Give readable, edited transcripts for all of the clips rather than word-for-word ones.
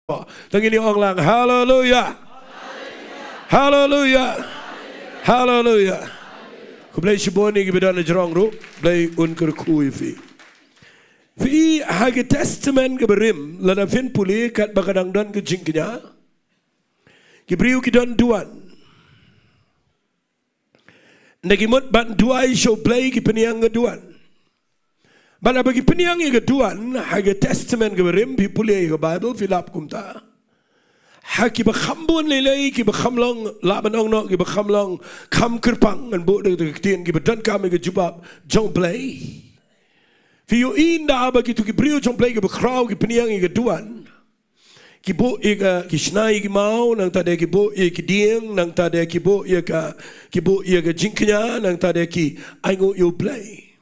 Tangini ong lang, hallelujah. Hallelujah. Hallelujah. Blei shiboni gibedan jarong ru, blei unker kui fi. Fi hage testament geberim, lana fin puli kat bakadang don ke jingknya. Gibriu kidon duan. Nagimut ban duai show blei ki peniang geduan. Ban bagi peniang geduan hage testament geberim fi puli ke Bible filap kumta. Haki berkhambun lelai ki berkhamlong laban ong no ki berkhamlong kham kerpang ngan bu de ketien ki bedan kami ke jubab jong Blei. Fi yo inda bagi tu ki brio jong Blei ki berkrau ki peniang ki duan. Ki bu ki snai ki mau nang tade ki bu ki diang nang tade ki bu ka jingknya nang tade ki aingo yo Blei.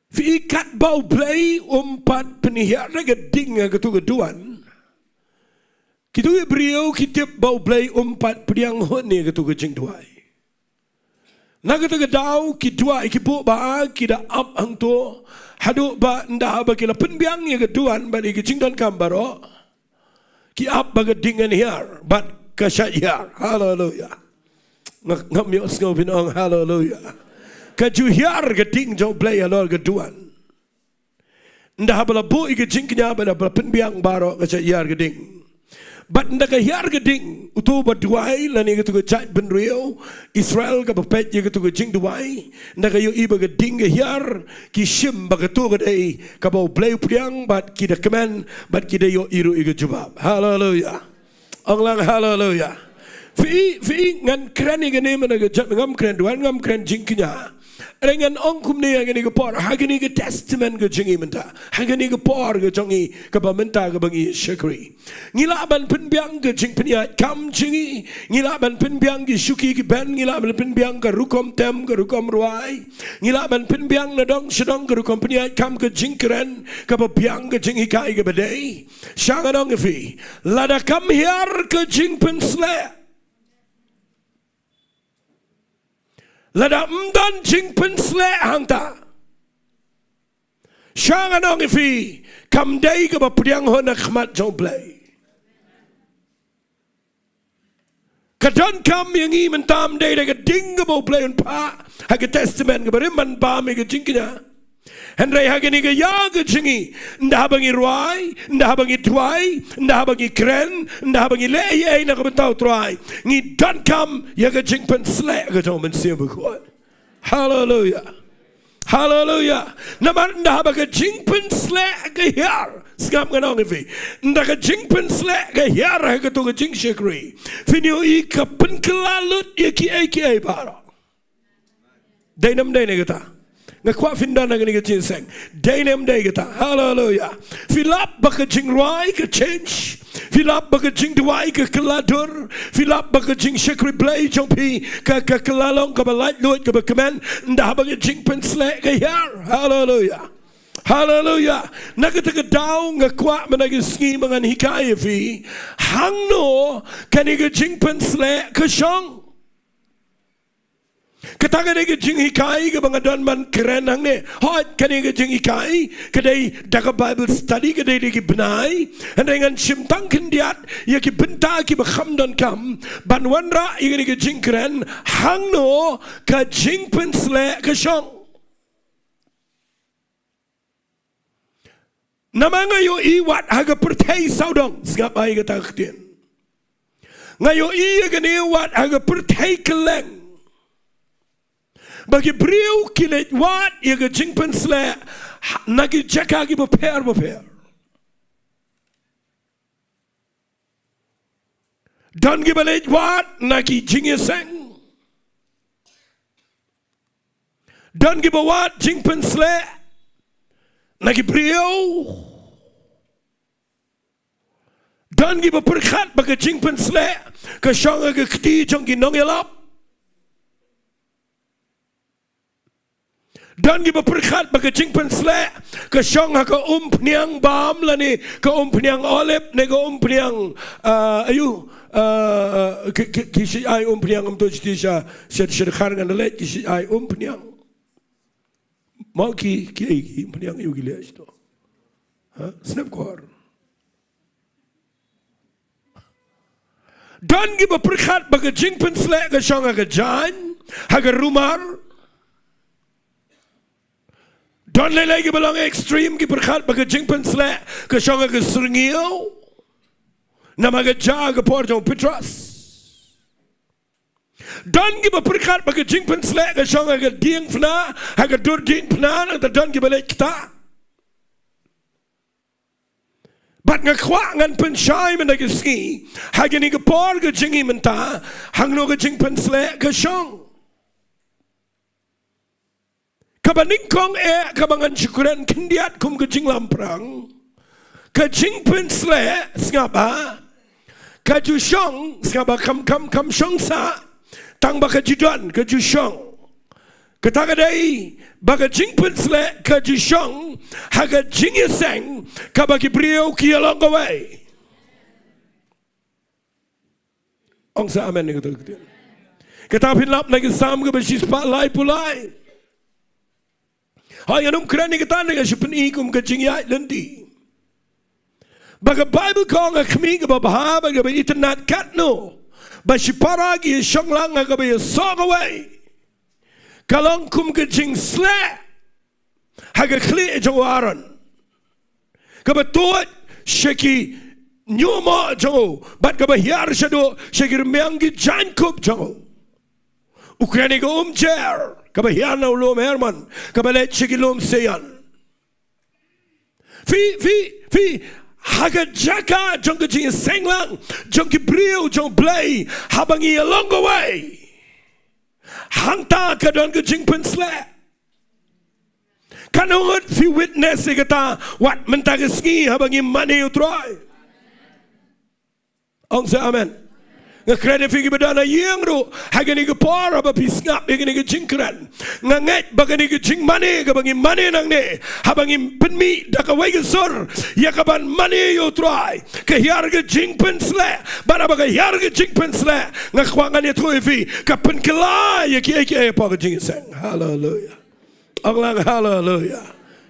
Fi kat bau Blei umpat penihar ke ding ke tu duan. Kita beriau kita bau Blei umpat pdiang hone ke tu jing duai. Nak kita kedau kita ikipu ba kita up hang tu hadu ba ndah ba kila penbiang ye keduan ba ke jing don kambaro ki up ba gedingan hiar bat kasyar. Haleluya. Ngam yo sngo binong haleluya. Kaju hiar geding jo Blei alor keduan. Ndah ba bu ke jing knya ba penbiang baro kasyar geding. But ndaka hiar geding utu baduai lani ketu kecai benrio Israel ka bapet ye ketu jing duai ndaka yo iba geding hiar ki shim bagatu gedai ka bau Blei pdiang bat kita kemen bat kita yo iru ige jubab. Haleluya. Anglang haleluya. Fi ngan kren ige ne mana jat ngam kren duan ngam kren jing knya. Dengan ongkum ni yang ini kepor, hagini ke testament ke jingi menta, hagini ke por ke jongi ke pementa ke bangi shakri. Ngilaban penbiang ke jing peniat kam jingi, ngilaban penbiang ke syuki ke ben, ngilaban penbiang ke rukom tem ke rukom ruai, ngilaban penbiang nadong sedong ke rukom peniat kam ke jing keren ke pebiang ke jing ikai ke badai. Syangadong fi, lada kam hiar ke jingpynsleh. Lada mdan jingpynsleh hangta. Syangan ong ifi kam day ke pdiang hona khmat jong Blei. Kadon kam yang i mentam day de ding ke Blei un pa ha ke testament ke beriman ba me ke jingknya. Hendrai hagini ke ya ke jingi ndah bangi ruai ndah bangi tuai ndah bangi kren ndah bangi lei na ke betau tuai ngi dan kam ya ke jingpynsleh ke jong mensia berkuat. Haleluya. Haleluya. Naman ndah ba ke jingpynsleh ke hiar skam nganong ifi ndah ke jingpynsleh ke hiar ha ke tu ke jing shakri finio I ke penkelalut ya ki ai baro dainam dai ne kata ngakwa findan ang ni ginseng dainem day kita. Hallelujah. Filap baka jing ruai ke change, filap baka jing duai ke keladur, filap baka jing shakri Blei jong pi ke kelalong ke balait luit ke bekemen ndah baka jingpynsleh ke hiar. Hallelujah. Hallelujah. Nakita ke daw ngakwa managi ski mangan hikaya fi hangno kaniga jingpynsleh ke syong. Ketanga ke jing hikai ke bangadon man keren hang ne hot kani ke jing hikai kedai daga Bible study kedai ke benai dengan simtang kendiat ya ki benta ki bakham don kam banwanra ya ke jing keren hang no ke jingpynsleh ke syong nama ngayo I wat haga pertai saudong sgap ai ke taktien ngayo I ke ne wat haga pertai keleng bagi beriau kilet wat ia ke jingpynsleh nagi jaka ki beper dan ki balet wat nagi jingeseng dan ki bawat jingpynsleh nagi beriau dan ki beperkat bagi jingpynsleh ke syong ke keti jong ki nongelap dan kita berkat bagi jingpynsleh ke syong ke pniang bam lani ke pniang olip ne ke pniang ayu kisi ai pniang am tu jtisha syed khar ngan le kisi ai pniang mau ki pniang yu gile sto ha snap kor Don giba perkat baga jingpynsleh ke syong aga jan, haga rumar. Don lelai giba lang ekstrim giba perkat baga jingpynsleh ke syong aga seringiau. Nama aga jaga por jong Petras. Don giba perkat baga jingpynsleh ke syong aga diang pna, haga dur diang pna, nang don giba lek kita. Bat ngakwa ngan pensyai mendaga ski, haga ni gepor ke jingi menta, hangno ke jingpynsleh ke syong. Kabaningkong kabangan syukuran kendiat kum ke jing lamprang, ke jingpynsleh sengapa, ke ju syong sengapa kam syong sa, tang baka judan ke ju syong. Katagadai baga jingpynsleh ke ju syong, haga jing yeseng kabagi beliau kia along the way. Ong sa amen ni kata. Kita pinlap lagi sam ke besis palai pulai. Hai anum keren ni kata ni kasi penikum ke jing yai lendi. Baga Bible kong akmi ke babaha baga ba internet katno. Basi paragi syong lang aga ba song away. Kalong kum ke jing sleh, haga kli jawaran. Kabatut shaki nyuma jango, bat kabahiyar shado shakir meangi jankup jango. Ukraini ko chair, kabahiyar na ulom Herman, kabalet shaki lom seyan. Fi haga jaka jong ke jing senglang, jong ki brio jong Blei, habangi along the way. Hangta kadon ke jingpynsleh. Kanungot fi witness kata wat mentaga ski habangi mani utroy. Ong sa amen. Ngakredit fi gibadana yang ro hagani ke por aba pisngap hagani ke jingkran. Nganget bagani ke jing mani kabangi mani nang ne habangi penmi dakawai ke sur yakaban mani utroy. Kehiar ke jingpynsleh bara baga hiar ke jingpynsleh ngakwangan itu fi kapen kelai yaki apa ke jingseng. Hallelujah. Anglang hallelujah.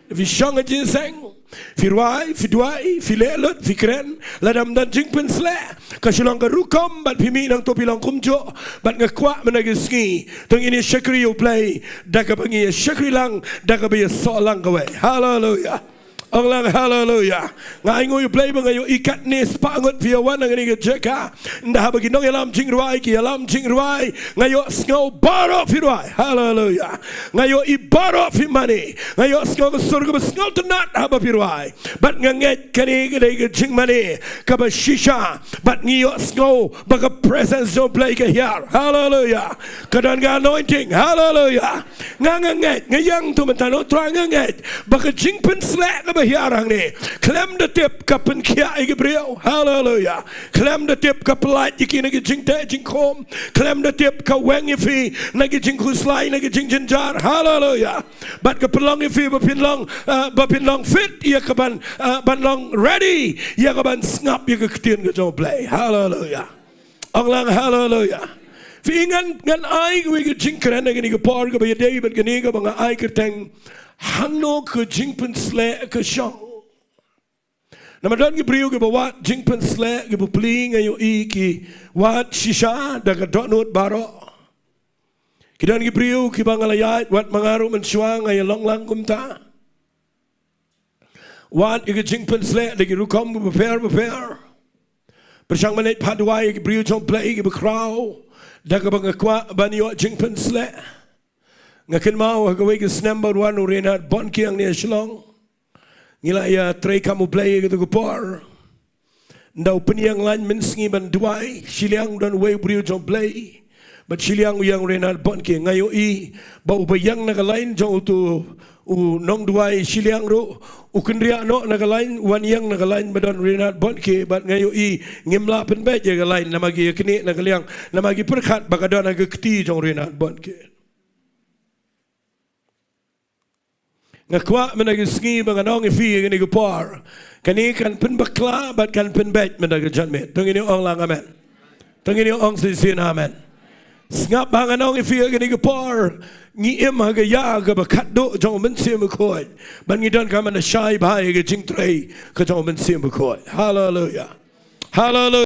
Fi syang jingseng, fi ruai, fi duai, fi lelut, fi keren, ladam dan jingpynsleh. Kasilang ke rukom, bat pimi nang topi lang kumjo, bat ngakwa menagiski. Tung ini shakri you play, dakabangi shakri lang, dakabi so lang gawe. Hallelujah. Anglang hallelujah. Ngaingo you play bang you ikat ni spangot via wan ngani ke jeka. Ndah bagi nong alam jing ruai ki alam jing ruai ngayo sngau baro fi ruai. Hallelujah. Ngayo I baro fi mani. Ngayo sngau ke surga sngau tenat haba fi ruai. Bat nganget kani ke jing mani ka ba shisha. Bat ngayo sngau baga presence don't play ke here. Hallelujah. Kadan ga anointing. Hallelujah. Nganget ngayang tu mentano tra nganget baga jingpynsleh bahiarang ni klem de tip kapen kia ige brio. Hallelujah. Klem de tip kapelait iki nagi jing te jing kom, klem de tip ka weng ifi nagi jing kuslai nagi jing jinjar. Hallelujah. Bat kapelong ifi bapinlong fit ia kaban banlong ready ia kaban snap ia ketien ke jong Blei. Hallelujah. Anglang hallelujah. Fiingan ngan ai ke jing keren nagi ni ke por ke ba day bat gani ke bang ai keteng hangno ke jingpynsleh ke syong. Namadan ki brio ke bawat jingpynsleh ke bupling ayo ki wat shisha daga donut baro. Kidan ki brio ki bangalayat wat mangaru mensuang ayo long lang kumta. Wat ke jingpynsleh dagi rukom beper. Bersang menit padwai ki brio jong Blei ke bekrau daga bangakwa banyo jingpynsleh. Ngakin mau hagawai ke snamba wanu renat bon kiang ni aslong ngila ya tray kamu Blei gitu ke por ndau peniang lain mensengi ban duai siliang dan wei brio jong Blei bat siliang yang renat bon kiang ngayo I bau bayang naga lain jong tu nong duai siliang ro ukendria no naga lain wan yang naga lain badan renat bon ke bat ngayo I ngimla pen bet jaga lain namagi kini naga liang namagi perkat bakadan naga keti jong renat bon ke. Ngakwa menagiski manganong ifi ngini ke por kani kan pen bakla bat kan pen bet menaga janmet tung ini ong lang amen tung ini ong sisin amen ngap manganong ifi ngini ke por ngi em haga ya ga bakat do jong mensim ko ban ngidan ka man shai bai ga jing tray ka jong mensim ko. Hallelujah. Hallelujah.